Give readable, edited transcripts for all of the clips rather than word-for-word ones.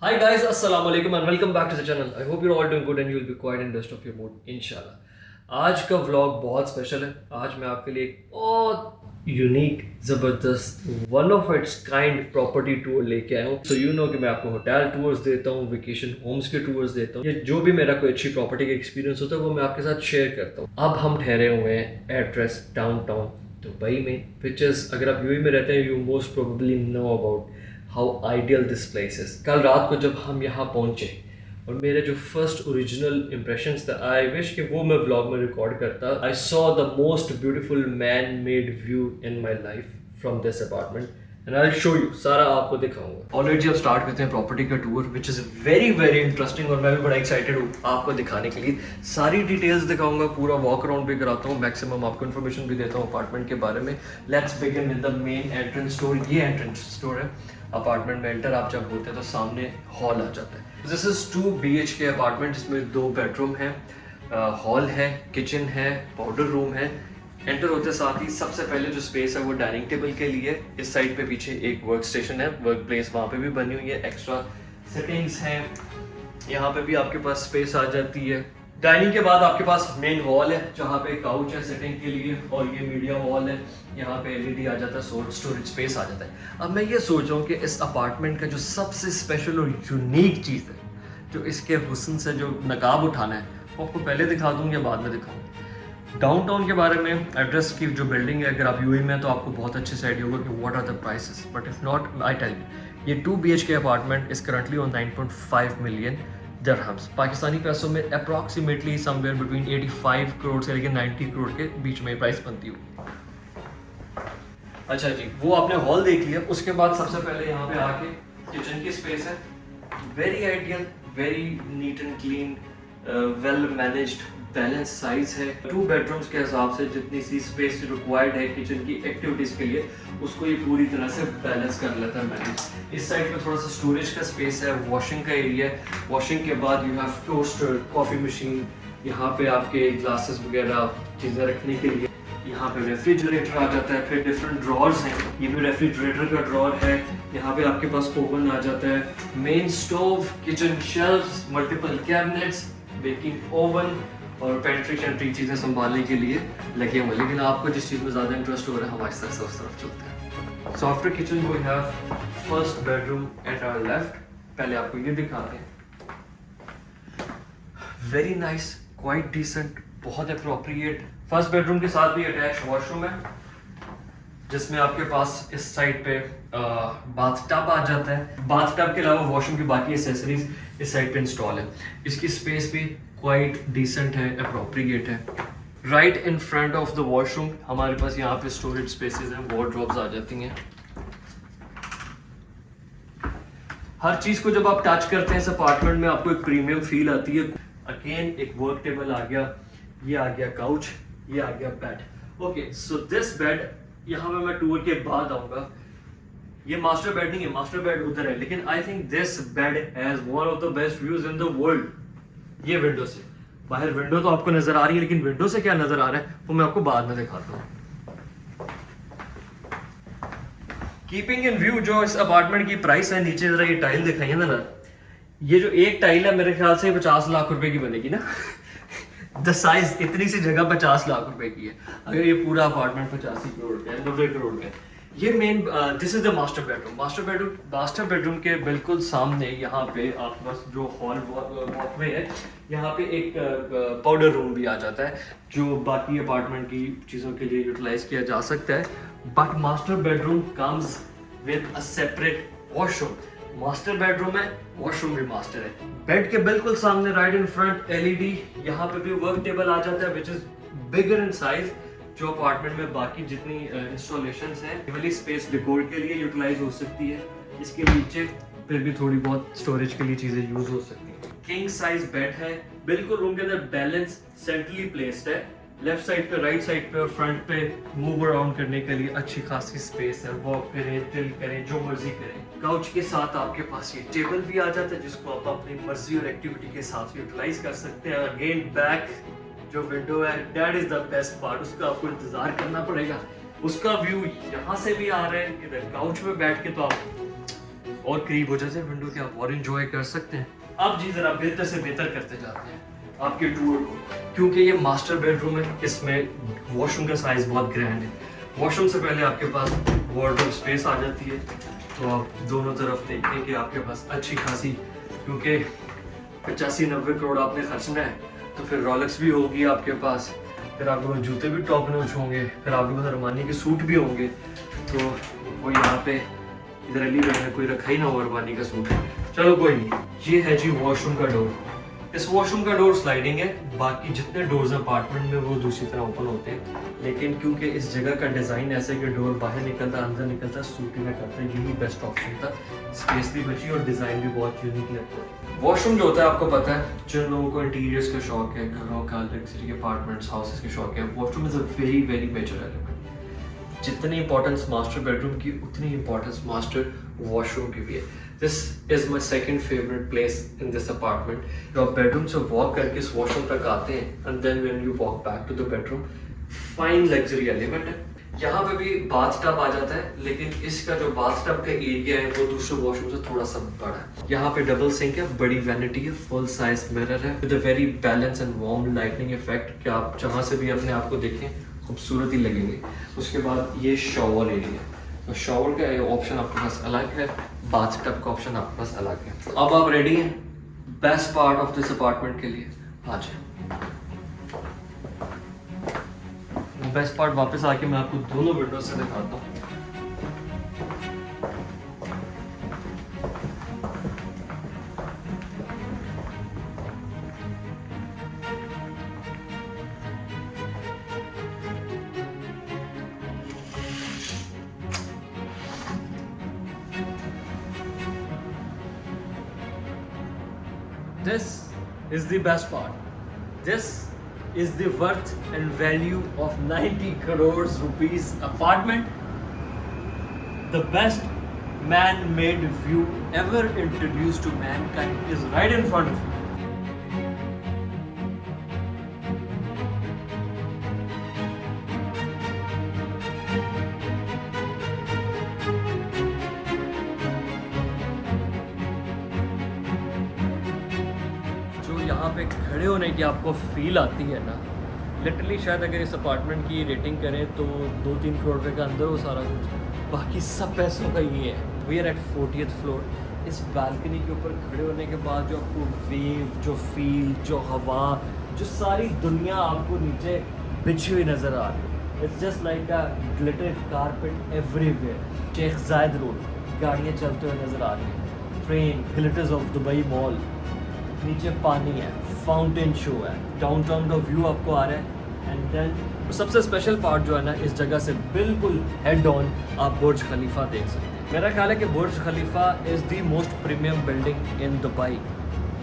Hi guys, assalamu alaikum and welcome back to the channel. I hope you're all doing good and you'll be quiet in rest of your mood, inshallah. आज का vlog बहुत special है. आज मैं आपके लिए एक बहुत यूनिक, ज़बरदस्त, one of its kind property tour लेके आया हूँ. सो यू नो कि मैं आपको होटल टूर्स देता हूँ, वेकेशन होम्स के टूर्स देता हूँ. ये जो भी मेरा कोई अच्छी प्रॉपर्टी का एक्सपीरियंस होता है वो मैं आपके साथ शेयर करता हूँ. अब हम ठहरे हुए हैं एड्रेस डाउनटाउन दुबई में, विच इज़, अगर आप यूएई में रहते हैं, you most probably know about how ideal this place is. कल रात को जब हम यहाँ पहुँचे और मेरे जो फर्स्ट ओरिजिनल इम्प्रेशंस थे, आई विश कि वो मैं ब्लॉग में रिकॉर्ड करता. I saw the most beautiful man made view in my life from this apartment and I show you, सारा आपको दिखाऊंगा. ऑलरेडी अब स्टार्ट करते हैं प्रॉपर्टी का tour, which is very very interesting और मैं भी बड़ा एक्साइटेड हूँ आपको दिखाने के लिए. सारी डिटेल्स दिखाऊंगा, पूरा वॉक अराउंड भी कराता हूँ, मैक्सिमम आपको इन्फॉर्मेशन भी देता हूँ अपार्टमेंट के बारे में. Let's begin with the main entrance door. ये एंट्रेंस डोर है अपार्टमेंट में. एंटर आप जब होते हैं तो सामने हॉल आ जाता है. दिस इज 2 BHK अपार्टमेंट जिसमें 2 बेडरूम है, हॉल है, किचन है, पाउडर रूम है. एंटर होते साथ ही सबसे पहले जो स्पेस है वो डाइनिंग टेबल के लिए. इस साइड पे पीछे एक वर्क स्टेशन है, वर्क प्लेस वहाँ पे भी बनी हुई है. एक्स्ट्रा सेटिंग्स हैं, यहाँ पे भी आपके पास स्पेस आ जाती है. डाइनिंग के बाद आपके पास मेन हॉल है जहाँ पे काउच है सेटिंग के लिए, और ये मीडिया हॉल है. यहाँ पे LED आ जाता है, स्टोरेज स्पेस आ जाता है. अब मैं ये सोच रहा हूँ कि इस अपार्टमेंट का जो सबसे स्पेशल और यूनिक चीज़ है, जो इसके हुस्न से जो नकाब उठाना है, वो आपको पहले दिखा दूँ या बाद में दिखाऊँ. डाउनटाउन के बारे में, एड्रेस की जो बिल्डिंग है, अगर आप यूएई में हैं तो आपको बहुत अच्छे से आइडिया होगा कि what are the prices. But if not, I tell you, ये 2 BHK apartment is currently on 9.5 million dirhams. Pakistani पैसों में अप्रॉक्सीमेटली समवेयर बिटवीन 85 करोड़ से लेकर 90 करोड़ के बीच में प्राइस बनती होगी. अच्छा जी, वो आपने हॉल देख लिया. उसके बाद सबसे पहले यहाँ पे आके किचन की स्पेस है. Very ideal, very neat and clean, well managed, balance size है. 2 बेडरूम्स के हिसाब से जितनी सी स्पेस रिक्वायर्ड है किचन की एक्टिविटीज के लिए, उसको ये पूरी तरह से बैलेंस कर लेता है मैनेज. इस साइड पे थोड़ा सा स्टोरेज का स्पेस है, वॉशिंग का एरिया है. वॉशिंग के बाद you have toaster, coffee machine, यहाँ पे आपके ग्लासेस वगैरह चीज़ें रखने के लिए. यहाँ पे रेफ्रिजरेटर आ जाता है. फिर डिफरेंट ड्रॉर्स हैं, ये भी रेफ्रिजरेटर का ड्रॉर है. यहाँ पे आपके पास ओवन आ जाता है, main stove, kitchen shelves, multiple cabinets, baking oven और पेंट्री शैंट्री चीज़ें संभालने के लिए लगे हुए. लेकिन आपको जिस चीज़ में ज़्यादा इंटरेस्ट हो रहा है, हम आज तक उस तरफ चलते हैं. So after kitchen we have first bedroom at our left. पहले आपको ये दिखाते हैं. वेरी नाइस, क्वाइट डिसेंट, बहुत अप्रोप्रिएट. फर्स्ट बेडरूम के साथ भी अटैच वॉशरूम है, जिसमें आपके पास इस साइड पे बाथ टब आ जाता है. बाथ टब के अलावा वॉशरूम की बाकी एसेसरीज इस साइड पे इंस्टॉल है. इसकी स्पेस भी क्वाइट डिसेंट है, अप्रोप्रिएट है. Right in front of the washroom हमारे पास यहाँ पे स्टोरेज स्पेसेस हैं, वार्डरोब्स आ जाती हैं. हर चीज को जब आप टच करते हैं इस अपार्टमेंट में, आपको एक प्रीमियम फील आती है. अगेन एक वर्क टेबल आ गया, ये आ गया काउच, ये आ गया bed. Okay, so this bed, यहाँ पे मैं टूर के बाद आऊंगा. ये मास्टर बेड नहीं है, मास्टर बेड उधर है, लेकिन I think this bed has one of the best views in the world. ये विंडो से बाहर, विंडो तो आपको नजर आ रही है, लेकिन विंडो से क्या नजर आ रहा है वो मैं आपको बाद में दिखाता हूँ. कीपिंग इन व्यू जो इस अपार्टमेंट की प्राइस है, नीचे जरा ये टाइल दिखाइए ना. ये जो एक टाइल है मेरे ख्याल से 50 लाख रुपए की बनेगी ना. द साइज, इतनी सी जगह 50 लाख रुपए की है. अगर ये पूरा अपार्टमेंट 85 करोड़ का है, 90 करोड़ का है. ये main, this is the master bedroom. Master bedroom के बिल्कुल सामने यहाँ पे आपके पास जो हॉल वॉकवे है, यहाँ पे एक पाउडर रूम भी आ जाता है, जो बाकी अपार्टमेंट की चीज़ों के लिए यूटिलाइज किया जा सकता है. But master bedroom comes with a separate washroom. Master bedroom है, वॉशरूम भी मास्टर है. बेड के बिल्कुल सामने राइट इन फ्रंट LED. यहाँ पे भी वर्क टेबल आ जाता है, which is bigger in size. जो अपार्टमेंट में बाकी जितनी इंस्टॉलेशंस हैं, केवल स्पेस डेकोर के लिए यूटिलाइज हो सकती है. इसके नीचे फिर भी थोड़ी बहुत स्टोरेज के लिए चीजें यूज हो सकती हैं. किंग साइज बेड है, बिल्कुल रूम के अंदर बैलेंस, सेंट्रली प्लेस्ड है. लेफ्ट साइड पे, राइट साइड पे और फ्रंट पे मूव अराउंड करने के लिए अच्छी खासी स्पेस है. वॉक करें, चिल करें, जो मर्जी करें. काउच के साथ आपके पास ये टेबल भी आ जाता है, जिसको आप अपनी मर्जी और एक्टिविटी के साथ यूटिलाइज कर सकते हैं. अगेन बैक जो विंडो है, that is the best part. उसका आपको इंतजार करना पड़ेगा. उसका व्यू यहाँ से भी आ रहा है. इधर काउच में बैठ के तो आप और करीब हो जाते हैं विंडो के, आप और इंजॉय कर सकते हैं। आप जी ज़रा बेहतर से बेहतर करते जाते हैं आपके टूर को, क्योंकि ये मास्टर बेडरूम है, इसमें वॉशरूम का साइज़ बहुत ग्रैंड है। वॉशरूम से पहले आपके पास वार्डरोब स्पेस आ जाती है, तो आप दोनों तरफ देखें कि आपके पास अच्छी खासी, क्योंकि 85-90 करोड़ आपने खर्चना है, तो फिर रॉलेक्स भी होगी आपके पास, फिर आपके पास जूते भी टॉप नॉच होंगे, फिर आपके पास अरमानी के सूट भी होंगे। तो वो यहाँ पे इधर अली भाई ने कोई रखा ही ना हो अरमानी का सूट। चलो कोई नहीं, ये है जी वॉशरूम का डोर। इस वॉशरूम का डोर स्लाइडिंग है, बाकी जितने डोर्स अपार्टमेंट में वो दूसरी तरह ओपन होते हैं, लेकिन क्योंकि इस जगह का डिज़ाइन ऐसे कि डोर बाहर निकलता अंदर निकलता सूट में करता है, यही बेस्ट ऑप्शन था। स्पेस भी बची और डिज़ाइन भी बहुत यूनिक लगता है। वॉशरूम जो होता है आपको पता है, जिन लोगों को इंटीरियर्स का शौक है, घरों का, लग्जरी अपार्टमेंट्स हाउसेस के शौक है, washroom is a very very major element. जितनी इंपॉर्टेंस मास्टर बेडरूम की, उतनी इंपॉर्टेंस मास्टर वॉशरूम की भी है। This is my second favourite place in this apartment. जो आप बेडरूम से वॉक करके इस वॉशरूम तक आते हैं and then when you walk back to the bedroom, fine luxury element है। यहाँ पे भी बाथ टब आ जाता है, लेकिन इसका जो बाथ टब का एरिया है वो दूसरे वॉशरूम से थोड़ा सा बड़ा है। यहाँ पे डबल सिंक है, बड़ी वैनिटी है, फुल साइज मिरर है with a very balance and warm lightning effect, कि आप जहाँ से भी अपने आप को देखें खूबसूरत ही लगेंगे। उसके बाद ये शॉवर एरिया, तो शॉवर का ये ऑप्शन आपके पास अलग है, बाथ टब का ऑप्शन आपके पास अलग है। अब आप रेडी हैं best part of this apartment के लिए? आ जाए। बेस्ट पार्ट वापस आके मैं आपको दोनों विंडो से दिखाता हूँ। This is the best part. This is the worth and value of 90 crores rupees apartment. The best man-made view ever introduced to mankind is right in front of you. यहाँ पे खड़े होने की आपको फील आती है ना, लिटरली शायद अगर इस अपार्टमेंट की रेटिंग करें तो 2-3 करोड़ रुपए का अंदर हो सारा कुछ, बाकी सब पैसों का ये है। We are at 40th floor. इस बालकनी के ऊपर खड़े होने के बाद जो आपको वेव, जो फील, जो हवा, जो सारी दुनिया आपको नीचे बिछी हुई नज़र आ रही है, it's just like a glitter carpet everywhere. Sheikh Zayed Road, गाड़ियाँ चलते हुए नज़र आ रही हैं, train, glitters of Dubai Mall, नीचे पानी है, फाउंटेन शो है, डाउनटाउन का व्यू आपको आ रहा है। एंड देन सबसे स्पेशल पार्ट जो है ना, इस जगह से बिल्कुल हेड ऑन आप बुर्ज खलीफा देख सकते हैं। मेरा ख्याल है कि Burj Khalifa is the most premium building in Dubai,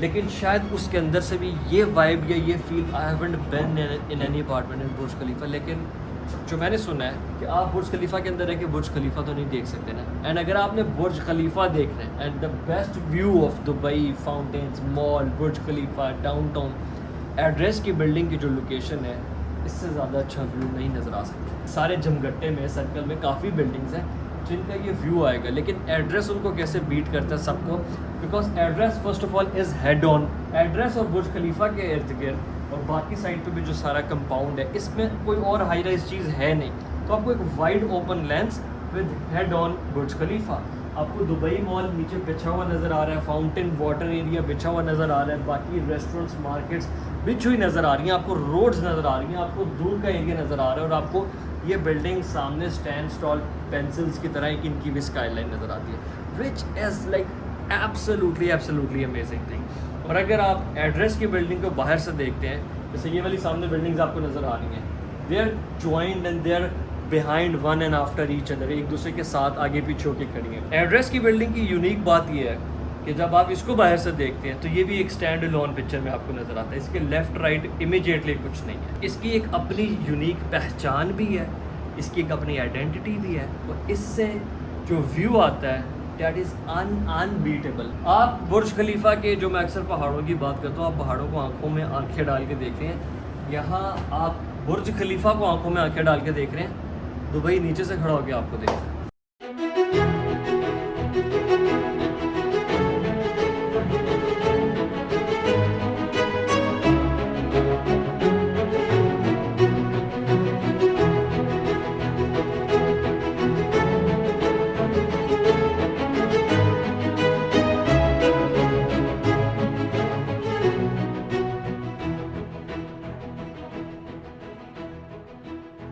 लेकिन शायद उसके अंदर से भी ये वाइब या ये feel, I haven't been in any apartment in Burj Khalifa, लेकिन जो मैंने सुना है कि आप बुर्ज खलीफा के अंदर रह के बुर्ज खलीफा तो नहीं देख सकते ना। एंड अगर आपने बुर्ज खलीफा देखना है and the best view of Dubai, fountains, mall, Burj Khalifa, downtown, address की बिल्डिंग की जो लोकेशन है, इससे ज़्यादा अच्छा व्यू नहीं नज़र आ सकता। सारे जमघट्टे में, सर्कल में काफ़ी बिल्डिंग्स हैं जिनका ये व्यू आएगा, लेकिन एड्रेस उनको कैसे बीट करता है सबको, because address first of all is head on. Address और बुर्ज खलीफा के इर्द गिर्द और बाकी साइड पे भी जो सारा कंपाउंड है, इसमें कोई और हाई राइज चीज़ है नहीं, तो आपको एक wide open lens with head on Burj Khalifa. आपको दुबई मॉल नीचे बिछा हुआ नज़र आ रहा है, फाउंटेन वाटर एरिया बिछा हुआ नज़र आ रहा है, बाकी रेस्टोरेंट्स, मार्केट्स बिछी हुई नज़र आ रही हैं, आपको रोड्स नज़र आ रही हैं, आपको दूर का एरिया नज़र आ रहा है, और आपको ये बिल्डिंग सामने स्टैंड स्टॉल पेंसिल्स की तरह एक इनकी भी स्काई लाइन नज़र आती है, which is like absolutely amazing thing. और अगर आप एड्रेस की बिल्डिंग को बाहर से देखते हैं, जैसे ये वाली सामने बिल्डिंग्स आपको नज़र आ रही हैं, they are joined and they are behind one and after each other, एक दूसरे के साथ आगे पीछे होकर खड़ी हैं। एड्रेस की बिल्डिंग की यूनिक बात ये है कि जब आप इसको बाहर से देखते हैं तो ये भी एक स्टैंड अलोन पिक्चर में आपको नज़र आता है, इसके लेफ़्ट राइट इमीडिएटली कुछ नहीं है। इसकी एक अपनी यूनिक पहचान भी है, इसकी एक अपनी आइडेंटिटी भी है, और इससे जो व्यू आता है दैट इज़ अनबीटेबल। आप बुर्ज खलीफा के, जो मैं अक्सर पहाड़ों की बात करता हूँ, आप पहाड़ों को आंखों में आंखें डाल के देख रहे हैं, यहाँ आप बुर्ज खलीफा को आंखों में आंखें डाल के देख रहे हैं, दुबई नीचे से खड़ा होकर आपको देख रहे हैं।